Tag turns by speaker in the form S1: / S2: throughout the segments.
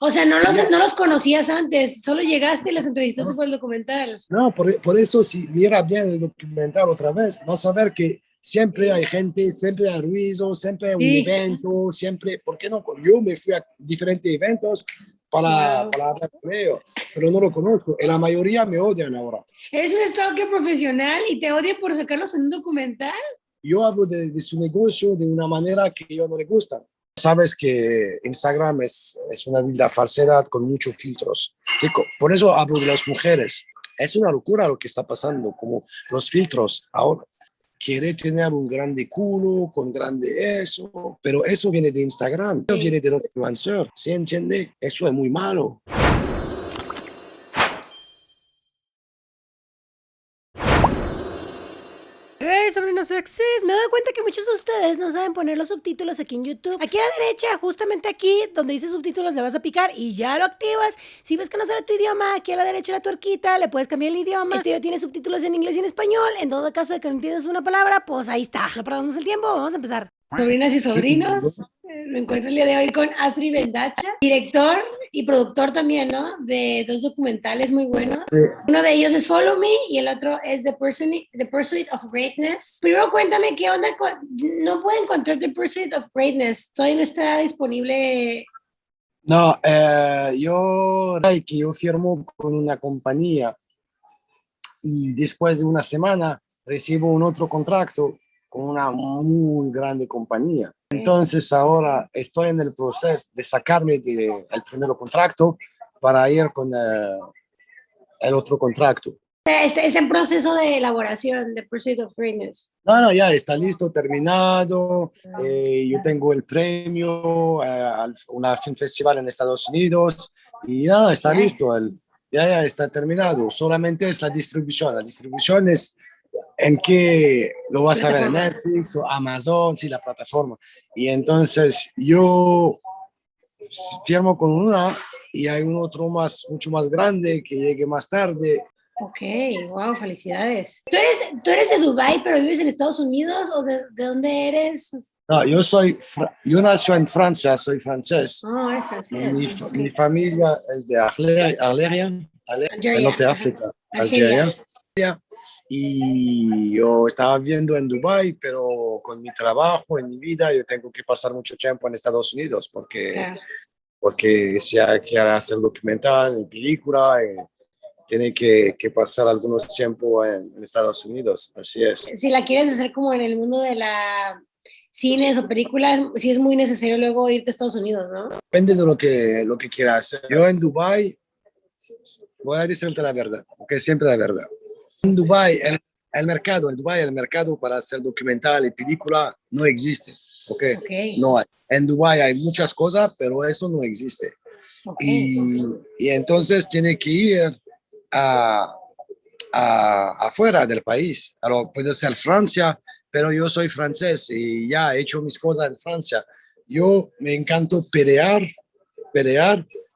S1: O sea, no los conocías antes, solo llegaste y los entrevistaste
S2: No,
S1: por el documental.
S2: no, por eso si mira bien el documental otra vez, no saber que siempre hay gente, siempre hay ruido, siempre hay un
S1: Sí,
S2: evento, siempre, ¿por qué no? Yo me fui a diferentes eventos
S1: wow.
S2: para hablar con ellos, pero no lo conozco. Y la mayoría me odian ahora.
S1: Eres un stalker profesional y te odia por sacarlos en un documental.
S2: Yo hablo de su negocio de una manera que yo no le gusta. Sabes que Instagram es una vida falsedad con muchos filtros. Chico, por eso hablo de las mujeres. Es una locura lo que está pasando, como los filtros. Ahora quiere tener un grande culo, con grande eso, pero eso viene de Instagram, eso
S1: Sí.
S2: viene de los influencers. ¿Sí entiende? Eso es muy malo.
S1: Hey, sobrinos sexys, me doy cuenta que muchos de ustedes no saben poner los subtítulos aquí en YouTube. Aquí a la derecha, justamente aquí, donde dice subtítulos, le vas a picar y ya lo activas. Si ves que no sale tu idioma, aquí a la derecha la tuerquita, le puedes cambiar el idioma. Este video tiene subtítulos en inglés y en español. En todo caso de que no entiendas una palabra, pues ahí está. No perdamos el tiempo, vamos a empezar. Sobrinas y
S2: Sí,
S1: sobrinos, me encuentro el día de hoy con Asri Bendacha, director y productor también, ¿no? De dos documentales muy buenos.
S2: sí.
S1: Uno de ellos es Follow Me y el otro es The Pursuit of Greatness. Primero cuéntame qué onda, no puedo encontrar The Pursuit of Greatness, todavía no está disponible.
S2: No, yo firmo con una compañía y después de una semana recibo un otro contrato con una muy grande compañía. Entonces ahora estoy en el proceso de sacarme del primer contrato para ir con el otro contrato.
S1: Está en proceso de elaboración, The Pursuit of Greatness.
S2: No, no, ya está listo, terminado. Yo tengo el premio a una film festival en Estados Unidos y ya está listo. Ya está terminado. Solamente es la distribución. La distribución es en que lo vas a ver en Netflix o Amazon, sí, la plataforma. Y entonces yo firmo con una y hay un otro más, mucho más grande que llegue más tarde.
S1: Ok, wow, felicidades. ¿Tú eres de Dubái, pero vives en Estados Unidos o de dónde eres?
S2: No, yo nací en Francia, soy francés.
S1: Oh, eres francés.
S2: Mi
S1: Okay.
S2: familia es de Argelia, el
S1: Algeria,
S2: norte de
S1: ajá.
S2: África,
S1: Algeria.
S2: Algeria. Y yo estaba viviendo en Dubái, pero con mi trabajo, en mi vida, yo tengo que pasar mucho tiempo en Estados Unidos
S1: Claro.
S2: porque si hay que hacer documental, película, tiene que pasar algunos tiempo en Estados Unidos, así es.
S1: Si la quieres hacer como en el mundo de la cines o películas, sí es muy necesario luego irte a Estados Unidos, ¿no?
S2: Depende de lo que quieras hacer. Yo en Dubái, voy a decirte la verdad, porque siempre la verdad. En Dubái, en Dubái, el mercado para hacer documental y película no existe, ¿ok?
S1: Ok,
S2: No hay. En Dubái hay muchas cosas, pero eso no existe.
S1: ok.
S2: Y entonces tiene que ir a, afuera del país. Alors, puede ser Francia, pero yo soy francés y ya he hecho mis cosas en Francia. Yo me encanto pelear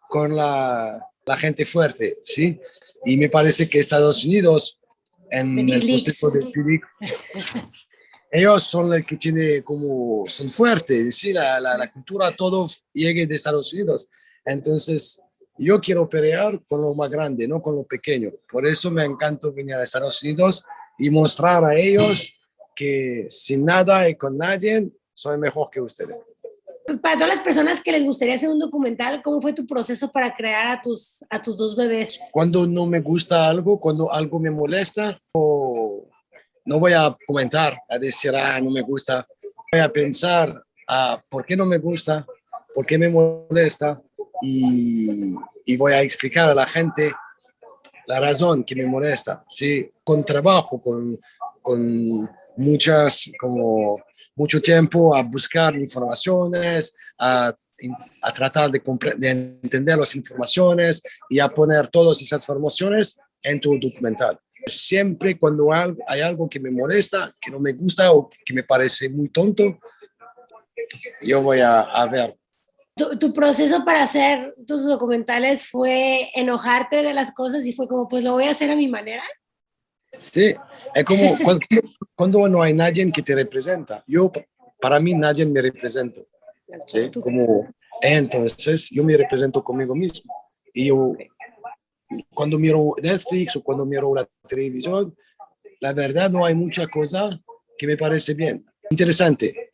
S2: con la gente fuerte, ¿sí? Y me parece que Estados Unidos,
S1: The
S2: en
S1: Big
S2: el proceso
S1: Leagues.
S2: de película, ellos son los que tienen como, son fuertes, ¿sí? La cultura, todo llegue de Estados Unidos. Entonces, yo quiero pelear con lo más grande, no con lo pequeño. Por eso me encanta venir a Estados Unidos y mostrar a ellos que sin nada y con nadie soy mejor que ustedes.
S1: Para todas las personas que les gustaría hacer un documental, ¿cómo fue tu proceso para crear a tus dos bebés?
S2: Cuando no me gusta algo, cuando algo me molesta, no voy a comentar, a decir, no me gusta. Voy a pensar, ¿por qué no me gusta? ¿Por qué me molesta? Y voy a explicar a la gente la razón que me molesta. ¿Sí? Con trabajo, con mucho tiempo a buscar informaciones, a tratar de entender las informaciones y a poner todas esas informaciones en tu documental. Siempre cuando hay algo que me molesta, que no me gusta o que me parece muy tonto, yo voy a ver.
S1: ¿Tu proceso para hacer tus documentales fue enojarte de las cosas y fue como, pues lo voy a hacer a mi manera?
S2: Sí, es como cuando no hay nadie que te representa. Para mí nadie me representa. ¿Sí?
S1: Tú.
S2: Como Entonces, yo me represento conmigo mismo. Y yo, cuando miro Netflix o cuando miro la televisión, la verdad no hay mucha cosa que me parece bien. Interesante,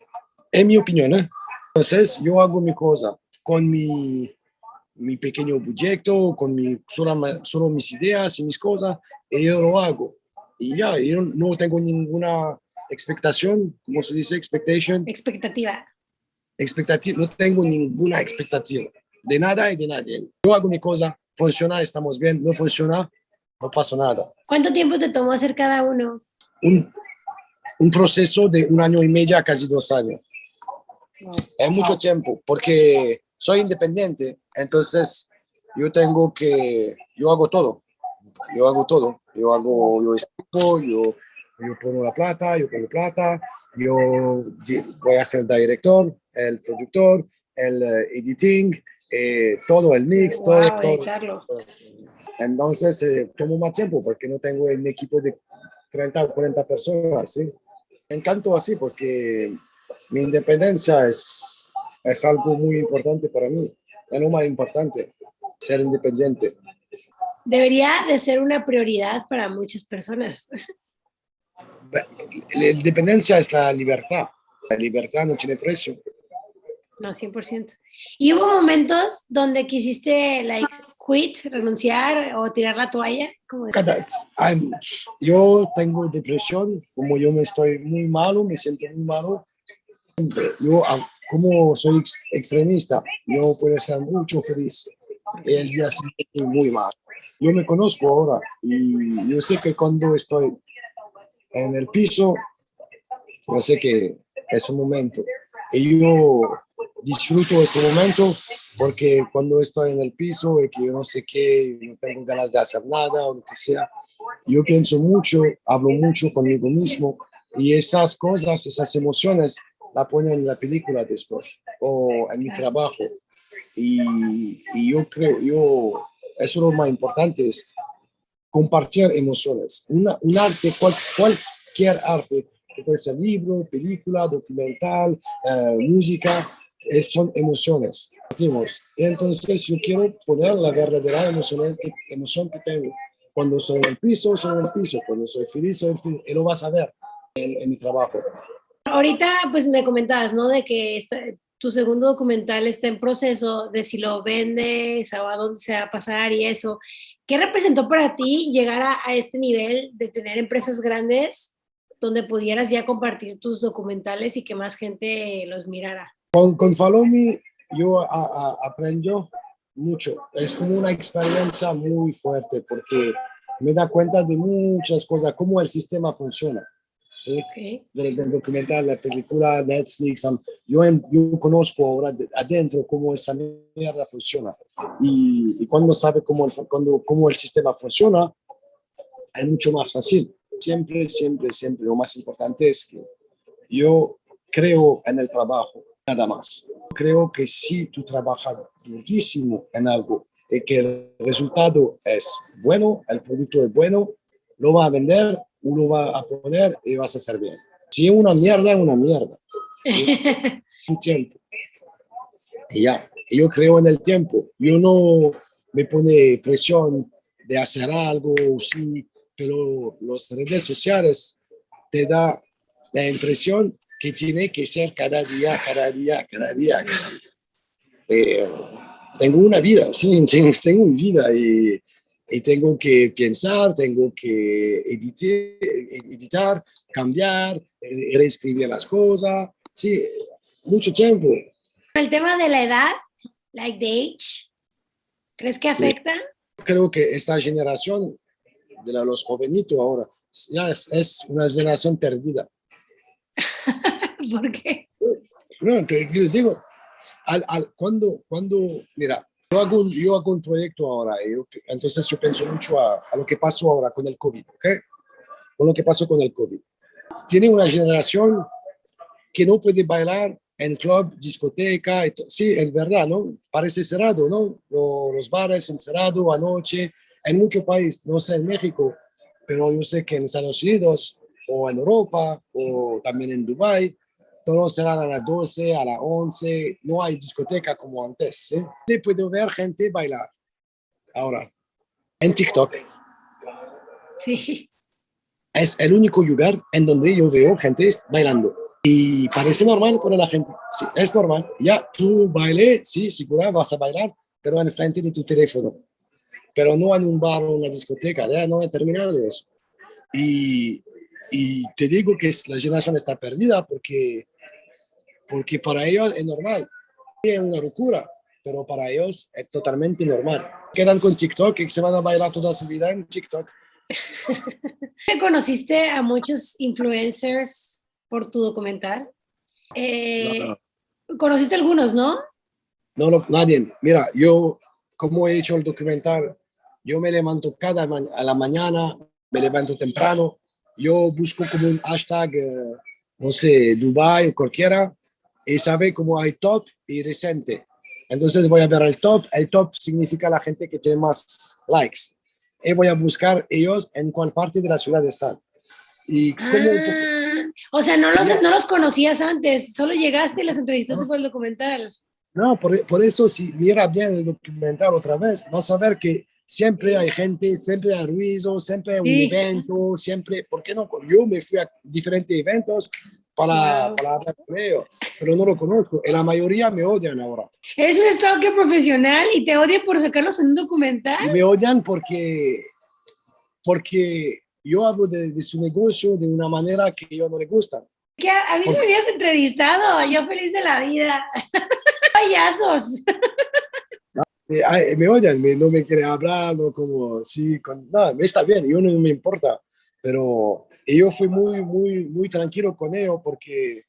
S2: en mi opinión, ¿eh? Entonces, yo hago mi cosa con mi pequeño proyecto, con solo mis ideas y mis cosas, y yo lo hago. Y ya, yo no tengo ninguna expectación, como se dice,
S1: Expectativa.
S2: expectativa, no tengo ninguna expectativa de nada y de nadie. Yo hago mi cosa, funciona, estamos bien, no funciona, no pasa nada.
S1: ¿Cuánto tiempo te tomó hacer cada uno?
S2: Un, un proceso de 1 año y medio a casi 2 años.
S1: Wow.
S2: Es mucho tiempo porque soy independiente, entonces yo hago todo, yo escribo, yo pongo la plata, yo pongo plata, yo voy a ser el director, el productor, el editing, todo, el mix,
S1: Wow,
S2: todo. Entonces tomo más tiempo porque no tengo un equipo de 30 o 40 personas, ¿sí? Me encanta así porque mi independencia es algo muy importante para mí, es lo más importante, ser independiente.
S1: Debería de ser una prioridad para muchas personas.
S2: La independencia es la libertad no tiene precio.
S1: No, 100%. ¿Y hubo momentos donde quisiste, like, quit, renunciar o tirar la toalla?
S2: Yo tengo depresión, como yo me estoy muy malo, me siento muy malo. Yo, como soy extremista, yo puedo ser mucho feliz y el día siguiente muy mal. Yo me conozco ahora y yo sé que cuando estoy en el piso, yo sé que es un momento. Y yo disfruto ese momento porque cuando estoy en el piso y que yo no sé qué, no tengo ganas de hacer nada o lo que sea, yo pienso mucho, hablo mucho conmigo mismo y esas cosas, esas emociones, la ponen en la película después o en mi trabajo. Y yo creo, eso es lo más importante, es compartir emociones. Un arte, cualquier arte, que puede ser libro, película, documental, música, son emociones. Y entonces yo quiero poner la verdadera emoción que tengo. Cuando soy en el piso, soy en el piso. Cuando soy feliz, soy feliz. Y lo vas a ver en mi trabajo.
S1: Ahorita, pues me comentabas, ¿no? De que tu segundo documental está en proceso de si lo vendes o a dónde se va a pasar y eso. ¿Qué representó para ti llegar a este nivel de tener empresas grandes donde pudieras ya compartir tus documentales y que más gente los mirara?
S2: Con Follow Me yo aprendo mucho. Es como una experiencia muy fuerte porque me da cuenta de muchas cosas, cómo el sistema funciona. ¿Sí?
S1: Okay.
S2: Del documental, la película, Netflix. Yo conozco ahora adentro cómo esa mierda funciona. Y cuando sabe cómo el sistema funciona, es mucho más fácil. Siempre, siempre, siempre. Lo más importante es que yo creo en el trabajo, nada más. Creo que si tú trabajas muchísimo en algo y que el resultado es bueno, el producto es bueno, lo va a vender, uno va a poner y vas a hacer bien. Si es una mierda, es una mierda. Un tiempo. Y ya, yo creo en el tiempo. Yo no me pone presión de hacer algo, sí, pero las redes sociales te da la impresión que tiene que ser cada día, cada día, cada día. Tengo una vida, sí, tengo una vida y tengo que pensar, tengo que editar, cambiar, reescribir las cosas, sí, mucho tiempo.
S1: El tema de la edad, like the age, ¿crees que afecta?
S2: Sí. Creo que esta generación de los jovenitos ahora ya es una generación perdida.
S1: ¿Por qué?
S2: No, que digo, mira, yo hago un proyecto ahora, entonces yo pienso mucho a lo que pasó ahora con el COVID, ¿ok? Con lo que pasó con el COVID. Tiene una generación que no puede bailar en club, discoteca, sí, es verdad, ¿no? Parece cerrado, ¿no? Los bares son cerrados anoche, en muchos países, no sé, en México, pero yo sé que en Estados Unidos o en Europa o también en Dubái, Todos serán a las 12, a las 11, no hay discoteca como antes. ¿Sí? Y puedo ver gente bailar ahora en TikTok.
S1: Sí.
S2: Es el único lugar en donde yo veo gente bailando. Y parece normal para la gente. Sí, es normal. Ya, tú baile, sí, segura, vas a bailar, pero en frente de tu teléfono. Pero no en un bar o una discoteca. Ya no he terminado de eso. Y, y te digo que la generación está perdida porque para ellos es normal. Es una locura, pero para ellos es totalmente normal. Quedan con TikTok y se van a bailar toda su vida en TikTok.
S1: ¿Conociste a muchos influencers por tu documental?
S2: No, no,
S1: Conociste algunos, ¿no?
S2: no, nadie. Mira, yo, como he hecho el documental, yo me levanto a la mañana, me levanto temprano, yo busco como un hashtag, no sé, Dubai o cualquiera, y sabe cómo hay top y reciente. Entonces voy a ver el top significa la gente que tiene más likes. Y voy a buscar ellos en cuál parte de la ciudad están. Y como un poco...
S1: O sea, no los conocías antes, solo llegaste y los entrevistaste por el documental.
S2: No, por eso si mira bien el documental otra vez, vas a ver que siempre hay gente, siempre hay ruido, siempre hay un
S1: Sí.
S2: evento, siempre, ¿por qué no? Yo me fui a diferentes eventos para hablar con ellos, pero no lo conozco, y la mayoría me odian ahora.
S1: Eres un stalker profesional y te odia por sacarlos en un documental.
S2: Y me odian porque yo hablo de su negocio de una manera que yo no le gusta.
S1: Que a mí se me habías entrevistado, yo feliz de la vida. Payasos.
S2: Me odian, no me quieren hablar, no como, sí, nada, está bien, yo no me importa, pero yo fui muy tranquilo con ellos porque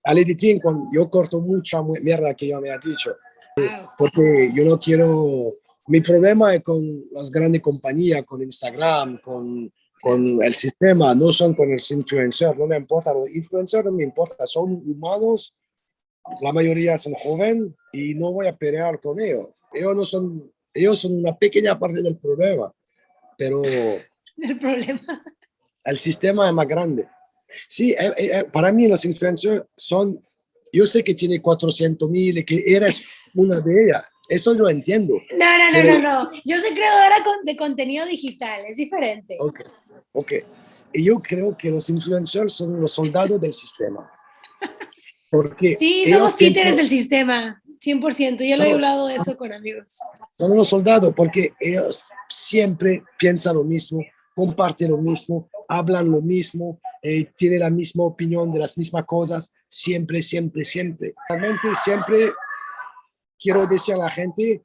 S2: al editing, yo corto mucha mierda que yo me ha dicho,
S1: Wow.
S2: porque yo no quiero, mi problema es con las grandes compañías, con Instagram, con el sistema, no son con los influencers, no me importa, los influencers no me importa, son humanos, la mayoría son jóvenes y no voy a pelear con ellos. Ellos son una pequeña parte del problema, pero
S1: El problema.
S2: el sistema es más grande. Sí, para mí los influencers son, yo sé que tiene 400,000 y que eres una de ellas, eso yo entiendo.
S1: No. Yo soy creadora de contenido digital, es diferente.
S2: Ok. Y yo creo que los influencers son los soldados del sistema. Porque
S1: Sí, somos títeres del sistema, 100%. Yo lo he hablado de eso con amigos.
S2: Son unos soldados porque ellos siempre piensan lo mismo, comparten lo mismo, hablan lo mismo, tienen la misma opinión de las mismas cosas, siempre. Realmente siempre quiero decir a la gente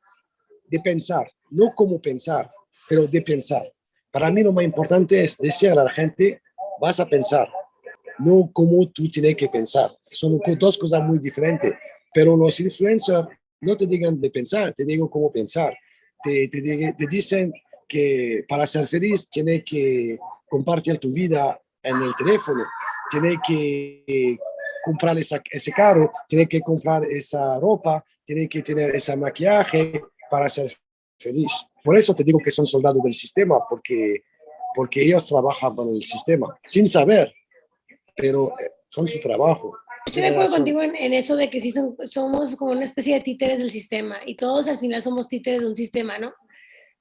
S2: de pensar, no cómo pensar, pero de pensar. Para mí lo más importante es decir a la gente, vas a pensar, no cómo tú tienes que pensar. Son dos cosas muy diferentes, pero los influencers no te digan de pensar, te digo cómo pensar. Te dicen que para ser feliz tienes que compartir tu vida en el teléfono, tienes que comprar ese carro, tienes que comprar esa ropa, tienes que tener ese maquillaje para ser feliz. Por eso te digo que son soldados del sistema, porque ellos trabajan con el sistema sin saber, pero son su trabajo.
S1: Estoy de acuerdo contigo en eso de que sí somos como una especie de títeres del sistema y todos al final somos títeres de un sistema, ¿no?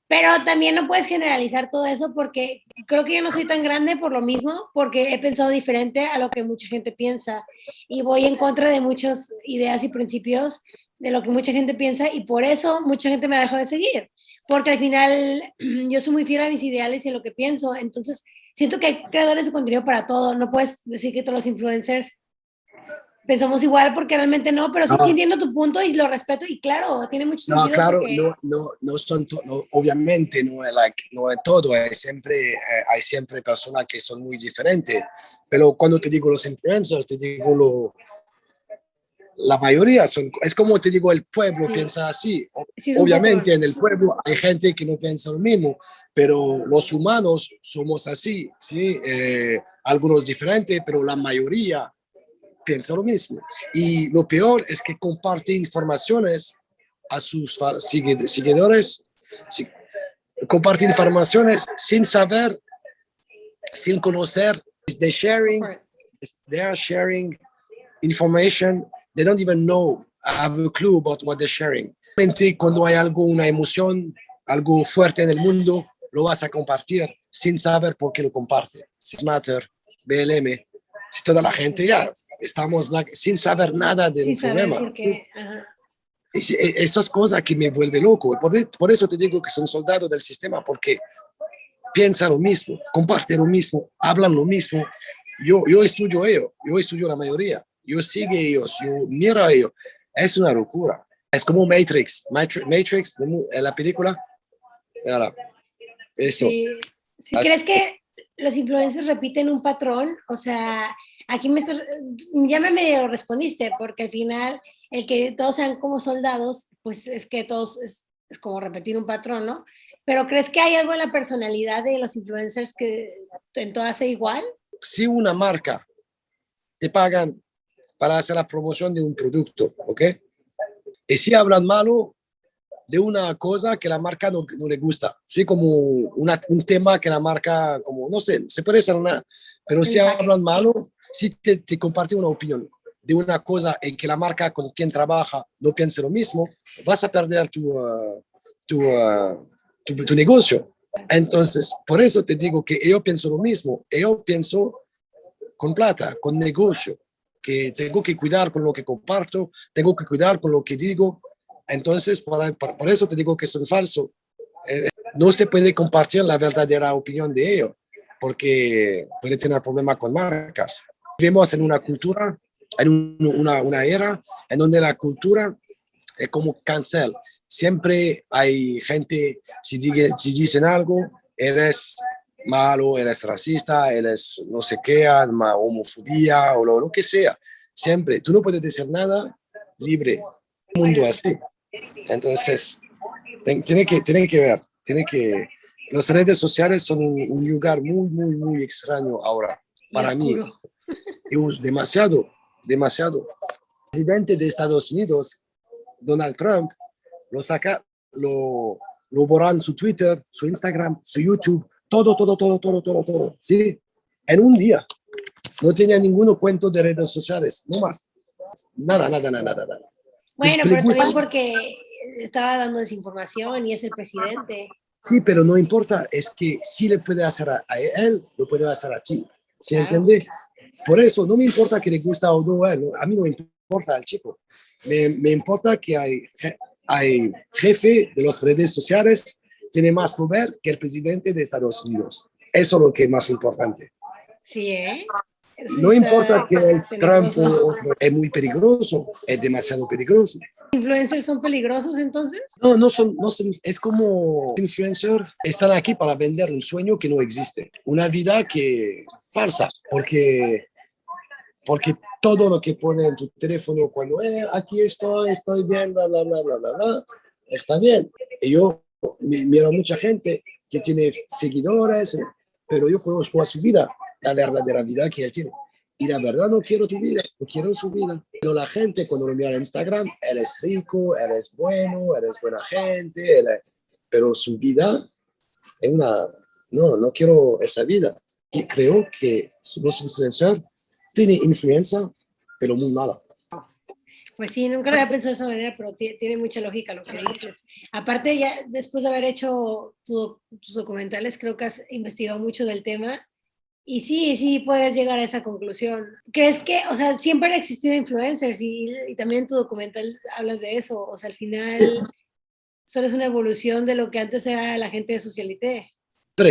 S1: Pero también no puedes generalizar todo eso porque creo que yo no soy tan grande por lo mismo, porque he pensado diferente a lo que mucha gente piensa y voy en contra de muchas ideas y principios de lo que mucha gente piensa y por eso mucha gente me ha dejado de seguir, porque al final yo soy muy fiel a mis ideales y a lo que pienso, entonces siento que hay creadores de contenido para todo, no puedes decir que todos los influencers pensamos igual porque realmente no, pero sí, sí entiendo tu punto y lo respeto y claro, tiene mucho sentido.
S2: No, claro,
S1: porque...
S2: no son obviamente no es todo, hay siempre personas que son muy diferentes, pero cuando te digo los influencers, te digo la mayoría es como te digo, el pueblo piensa así.
S1: Sí,
S2: Obviamente en el pueblo hay gente que no piensa lo mismo, pero los humanos somos así, ¿sí? Algunos diferentes, pero la mayoría piensa lo mismo. Y lo peor es que comparte informaciones a sus seguidores, comparte informaciones sin saber, sin conocer, they are sharing information. They don't even know, have a clue about what they're sharing. Cuando hay algo, una emoción, algo fuerte en el mundo, lo vas a compartir sin saber por qué lo comparte. Six Matter, BLM, si toda la gente ya estamos sin saber nada del
S1: Sin saber
S2: problema.
S1: por qué. Ajá.
S2: Esas cosas que me vuelven loco. Por eso te digo que son soldados del sistema, porque piensan lo mismo, comparten lo mismo, hablan lo mismo. Yo estudio ellos, yo estudio la mayoría, yo sigo a ellos, yo miro a ellos. Es una locura. Es como Matrix, la película. Ahora, eso.
S1: Sí. ¿Sí crees que los influencers repiten un patrón? O sea, aquí ya me medio respondiste, porque al final el que todos sean como soldados, pues es que todos es como repetir un patrón, ¿no? Pero ¿crees que hay algo en la personalidad de los influencers que en todas sea igual?
S2: Si una marca te pagan para hacer la promoción de un producto, ¿ok? Y si hablan malo de una cosa que la marca no le gusta, ¿sí? Como un tema que la marca, como no sé, se puede hacer nada, pero si hablan malo, si te comparte una opinión de una cosa en que la marca con quien trabaja no piensa lo mismo, vas a perder tu negocio. Entonces, por eso te digo que yo pienso lo mismo. Yo pienso con plata, con negocio, que tengo que cuidar con lo que comparto, tengo que cuidar con lo que digo. Entonces, por eso te digo que son falsos. No se puede compartir la verdadera opinión de ellos, porque puede tener problemas con marcas. Vivimos en una cultura, en una era en donde la cultura es como cancel. Siempre hay gente, si dicen algo, eres malo, eres racista, eres no sé qué, homofobia o lo que sea. Siempre, tú no puedes decir nada libre. Un mundo así. Entonces, tiene que ver, las redes sociales son un lugar muy, muy, muy extraño ahora para mí. Es demasiado. El presidente de Estados Unidos, Donald Trump, lo borran su Twitter, su Instagram, su YouTube, todo, ¿sí? En un día. No tenía ningún cuento de redes sociales, no más. Nada.
S1: Bueno, pero también porque estaba dando desinformación y es el presidente.
S2: Sí, pero no importa, es que si le puede hacer a él, lo puede hacer a ti. ¿Sí entiendes? Por eso no me importa que le gusta o no a él, a mí no me importa al chico. Me importa que hay jefe de las redes sociales, tiene más poder que el presidente de Estados Unidos. Eso es lo que es más importante.
S1: Sí, ¿eh?
S2: No importa que Trump es muy peligroso, es demasiado peligroso.
S1: ¿Influencers son peligrosos entonces?
S2: No son, es como influencers están aquí para vender un sueño que no existe, una vida que falsa, porque todo lo que pone en tu teléfono cuando aquí estoy bien, bla, bla, bla, bla, bla, bla, está bien. Y yo miro a mucha gente que tiene seguidores, pero yo conozco a su vida, la verdadera vida que él tiene. Y la verdad no quiero tu vida, no quiero su vida. Pero la gente cuando lo mira en Instagram, él es rico, él es bueno, él es buena gente, pero su vida es no quiero esa vida. Y creo que los influencers tienen influencia, pero muy mala.
S1: Pues sí, nunca lo había pensado de esa manera, pero tiene mucha lógica lo que dices. Aparte, ya después de haber hecho tus documentales, creo que has investigado mucho del tema y sí puedes llegar a esa conclusión. ¿Crees que, o sea, siempre han existido influencers y también en tu documental hablas de eso? O sea, al final solo es una evolución de lo que antes era la gente de socialité.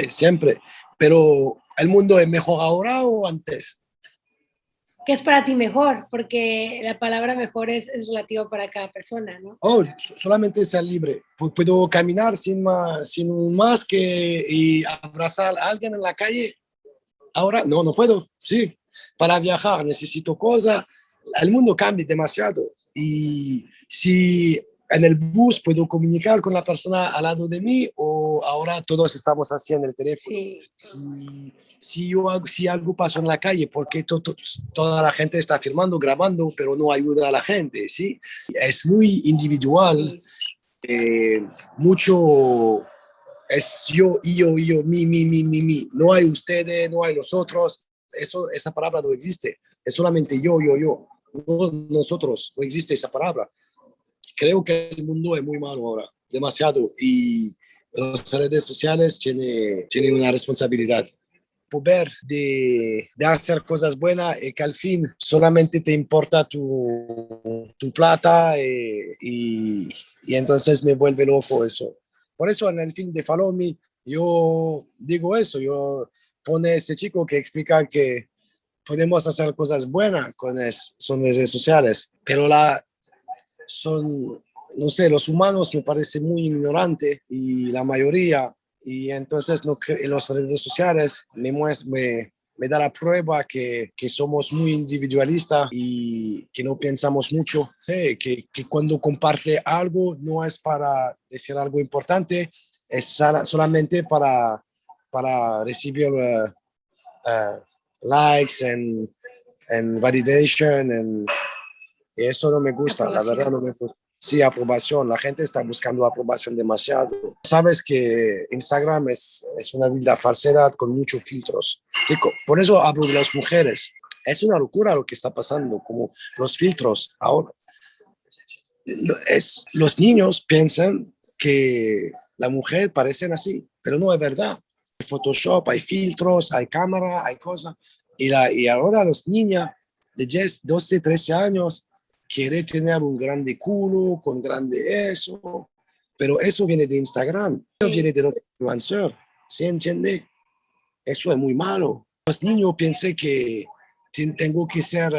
S2: Siempre. Pero ¿el mundo es mejor ahora o antes?
S1: ¿Qué es para ti mejor? Porque la palabra mejor es relativa para cada persona, ¿no?
S2: Solamente ser libre. Puedo caminar sin más que y abrazar a alguien en la calle. Ahora no puedo. Sí, para viajar necesito cosas. El mundo cambia demasiado. Y si en el bus puedo comunicar con la persona al lado de mí o ahora todos estamos así en el teléfono. Sí. Si algo pasó en la calle, porque toda la gente está filmando, grabando, pero no ayuda a la gente, ¿sí? Es muy individual, mucho es yo, mi. No hay ustedes, no hay nosotros. Esa palabra no existe. Es solamente yo. no nosotros, no existe esa palabra. Creo que el mundo es muy malo ahora, demasiado, y las redes sociales tienen una responsabilidad. Poder de hacer cosas buenas y que al fin solamente te importa tu plata y entonces me vuelve loco eso. Por eso en el fin de Follow Me yo digo eso, yo pone ese chico que explica que podemos hacer cosas buenas son redes sociales, pero son, no sé, los humanos me parece muy ignorante y la mayoría, y entonces no, en las redes sociales me da la prueba que somos muy individualistas y que no pensamos mucho, sí, que cuando comparte algo no es para decir algo importante, es solamente para recibir likes and validation y eso no me gusta, la verdad no me gusta. Sí, aprobación. La gente está buscando aprobación demasiado. Sabes que Instagram es una vida falsedad con muchos filtros. Chico, por eso hablo de las mujeres. Es una locura lo que está pasando, como los filtros. Ahora, los niños piensan que la mujer parecen así, pero no es verdad. Hay Photoshop, hay filtros, hay cámara, hay cosas. Y ahora los niños de 10, 12, 13 años quiere tener un grande culo, con grande eso, pero eso viene de Instagram, eso viene de los influencers, ¿se entiende? Eso es muy malo. Los niños piensan que tengo que ser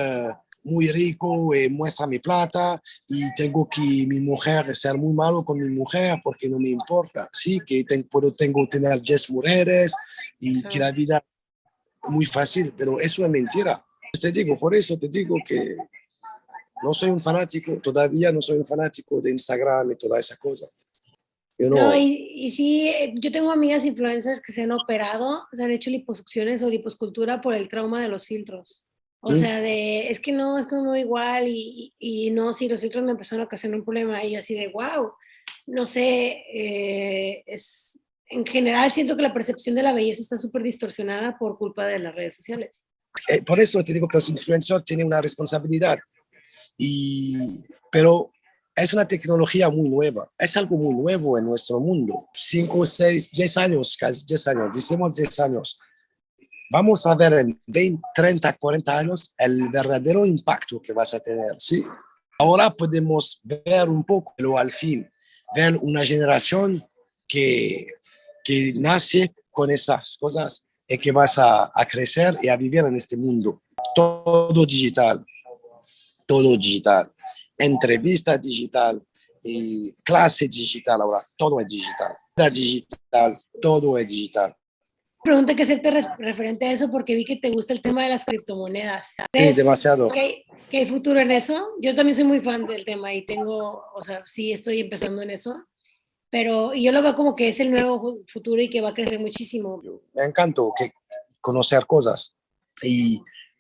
S2: muy rico y muestra mi plata y tengo que mi mujer ser muy malo con mi mujer porque no me importa, sí, que tengo tener 10 mujeres y que la vida es muy fácil, pero eso es mentira. Te digo, por eso te digo que no soy un fanático, todavía no soy un fanático de Instagram y toda esa cosa. Yo no.
S1: No, y sí, yo tengo amigas influencers que se han operado, se han hecho liposucciones o liposcultura por el trauma de los filtros. O sea, es que no me veo igual y no, sí, los filtros me empezaron a ocasionar un problema y yo así de, wow, no sé, en general siento que la percepción de la belleza está súper distorsionada por culpa de las redes sociales.
S2: Por eso te digo que los influencers tienen una responsabilidad. Pero es una tecnología muy nueva, es algo muy nuevo en nuestro mundo. 5, 6, 10 años, casi 10 años, decimos 10 años. Vamos a ver en 20, 30, 40 años el verdadero impacto que vas a tener, ¿sí? Ahora podemos ver un poco, pero al fin, ver una generación que nace con esas cosas y que vas a crecer y a vivir en este mundo. Todo digital. Todo digital, entrevista digital, y clase digital ahora, todo es digital. Digital, todo es digital.
S1: Pregunta que hacerte referente a eso porque vi que te gusta el tema de las criptomonedas.
S2: Sí, demasiado.
S1: ¿Que hay futuro en eso? Yo también soy muy fan del tema y tengo, o sea, sí estoy empezando en eso, pero yo lo veo como que es el nuevo futuro y que va a crecer muchísimo.
S2: Me encanta conocer cosas,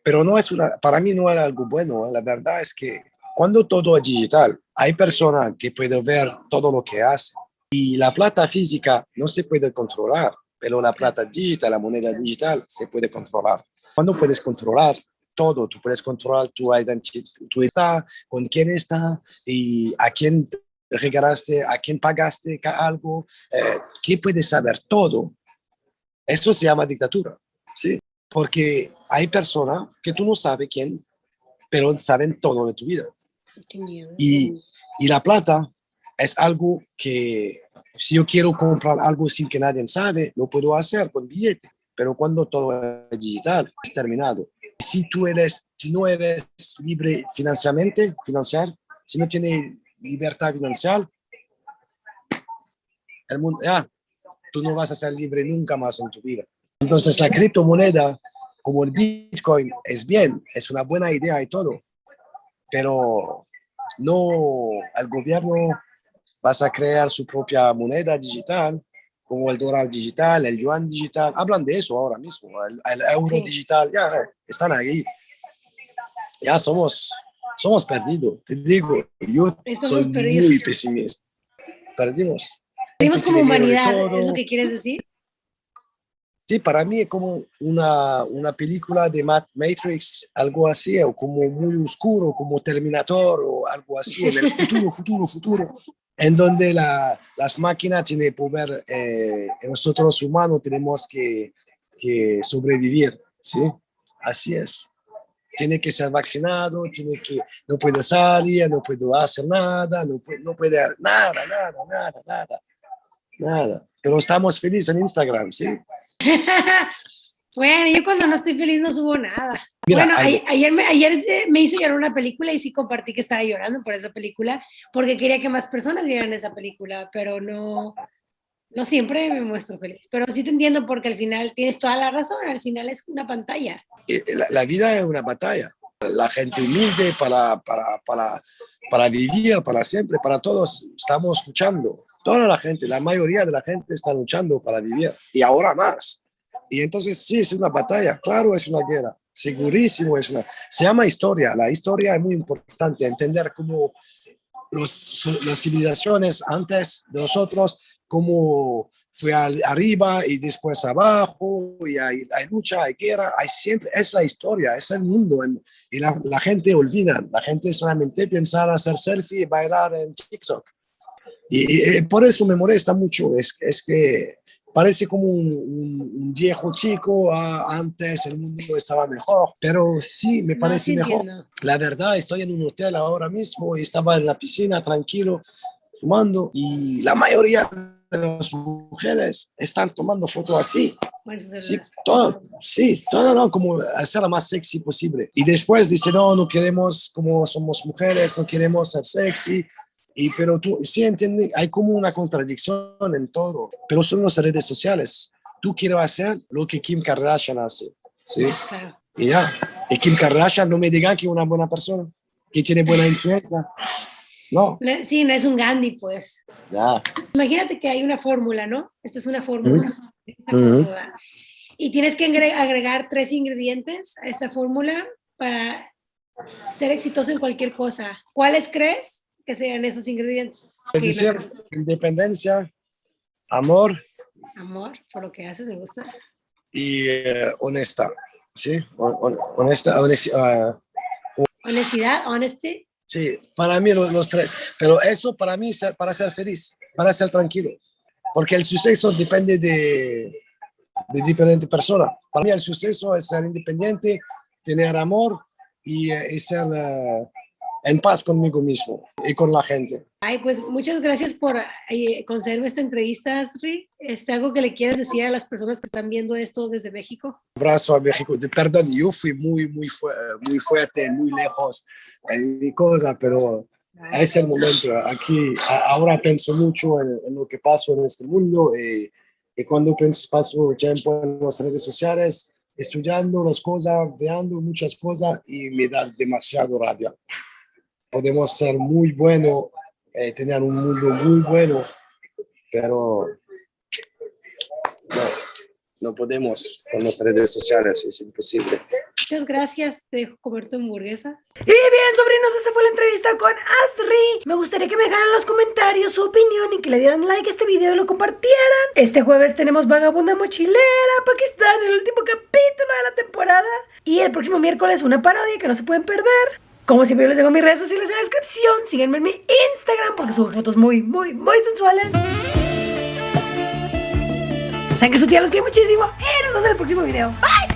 S2: pero no es para mí no es algo bueno. La verdad es que cuando todo es digital, hay personas que pueden ver todo lo que hacen y la plata física no se puede controlar, pero la plata digital, la moneda digital, se puede controlar. Cuando puedes controlar todo, tú puedes controlar tu identidad, con quién está y a quién regalaste, a quién pagaste algo, ¿qué puedes saber? Todo. Eso se llama dictadura, ¿sí? Porque hay personas que tú no sabes quién, pero saben todo de tu vida. Y la plata es algo que si yo quiero comprar algo sin que nadie sabe, lo puedo hacer con billete. Pero cuando todo es digital, es terminado. Si no eres libre financieramente, si no tienes libertad financiera, el mundo, tú no vas a ser libre nunca más en tu vida. Entonces la criptomoneda, como el Bitcoin, es bien, es una buena idea y todo, pero no, el gobierno vas a crear su propia moneda digital, como el dólar digital, el yuan digital. Hablan de eso ahora mismo, el euro digital, ya están ahí. Ya somos perdidos. Te digo, yo soy muy pesimista. Perdimos.
S1: Perdimos como humanidad, ¿es lo que quieres decir?
S2: Sí, para mí es como una película de Matrix, algo así, o como muy oscuro, como Terminator o algo así, en el futuro, en donde las máquinas tienen poder, y nosotros humanos tenemos que sobrevivir, ¿sí? Así es. Tiene que ser vaccinado, no puede salir, no puede hacer nada, no puede nada. Pero estamos felices en Instagram, ¿sí?
S1: Bueno, yo cuando no estoy feliz no subo nada.
S2: Mira,
S1: Bueno, ayer me hizo llorar una película y sí compartí que estaba llorando por esa película porque quería que más personas vieran esa película, pero no siempre me muestro feliz. Pero sí te entiendo porque al final tienes toda la razón, al final es una pantalla.
S2: la vida es una batalla. La gente humilde para vivir, para siempre, para todos, estamos luchando. Toda la gente, la mayoría de la gente está luchando para vivir y ahora más. Y entonces sí, es una batalla, claro, es una guerra, segurísimo se llama historia. La historia es muy importante, entender cómo las civilizaciones antes de nosotros, cómo fue arriba y después abajo, y hay lucha, hay guerra, hay siempre, es la historia, es el mundo, y la gente olvida, la gente solamente piensa hacer selfie y bailar en TikTok. Y por eso me molesta mucho, es que parece como un viejo chico, antes el mundo estaba mejor, pero sí, me parece
S1: sí
S2: mejor.
S1: entiendo.
S2: La verdad, estoy en un hotel ahora mismo y estaba en la piscina tranquilo, fumando, y la mayoría de las mujeres están tomando fotos así.
S1: Bueno, eso es
S2: Sí,
S1: verdad.
S2: todo, no, como hacer lo más sexy posible. Y después dice, no queremos, como somos mujeres, no queremos ser sexy. Pero tú sí entiendes, hay como una contradicción en todo, pero son las redes sociales. Tú quieres hacer lo que Kim Kardashian hace, ¿sí?
S1: Claro.
S2: Y ya, y Kim Kardashian no me digan que es una buena persona, que tiene buena influencia. No.
S1: Sí, no es un Gandhi, pues.
S2: Ya.
S1: Imagínate que hay una fórmula, ¿no? Esta es una fórmula. Esta
S2: Uh-huh.
S1: fórmula. Y tienes que agregar 3 ingredientes a esta fórmula para ser exitoso en cualquier cosa. ¿Cuáles crees que serían esos ingredientes?
S2: Es decir, independencia, amor.
S1: Amor, por lo que haces, me gusta.
S2: Y honesta, ¿sí? Honestidad,
S1: honesty.
S2: sí, para mí los tres. Pero eso para mí, para ser feliz, para ser tranquilo. Porque el suceso depende de diferentes personas. Para mí el suceso es ser independiente, tener amor y ser en paz conmigo mismo y con la gente.
S1: Ay, pues muchas gracias por concederme esta entrevista, Asri. ¿Algo que le quieras decir a las personas que están viendo esto desde México?
S2: Un abrazo a México. Perdón, yo fui muy fuerte, muy lejos de cosas, pero es el momento. Aquí ahora pienso mucho en lo que pasa en este mundo, y cuando paso tiempo en las redes sociales, estudiando las cosas, viendo muchas cosas, y me da demasiado rabia. Podemos ser muy buenos, tener un mundo muy bueno, pero no podemos con las redes sociales, es imposible.
S1: Muchas gracias, te dejo comer tu hamburguesa. Y bien, sobrinos, esa fue la entrevista con Asri. Me gustaría que me dejaran en los comentarios su opinión y que le dieran like a este video y lo compartieran. Este jueves tenemos Vagabunda Mochilera, Pakistán, el último capítulo de la temporada. Y el próximo miércoles una parodia que no se pueden perder. Como siempre, yo les dejo mis redes sociales en la descripción. Síganme en mi Instagram porque subo fotos muy sensuales. Saben que su tía los quiere muchísimo. Y nos vemos en el próximo video. Bye.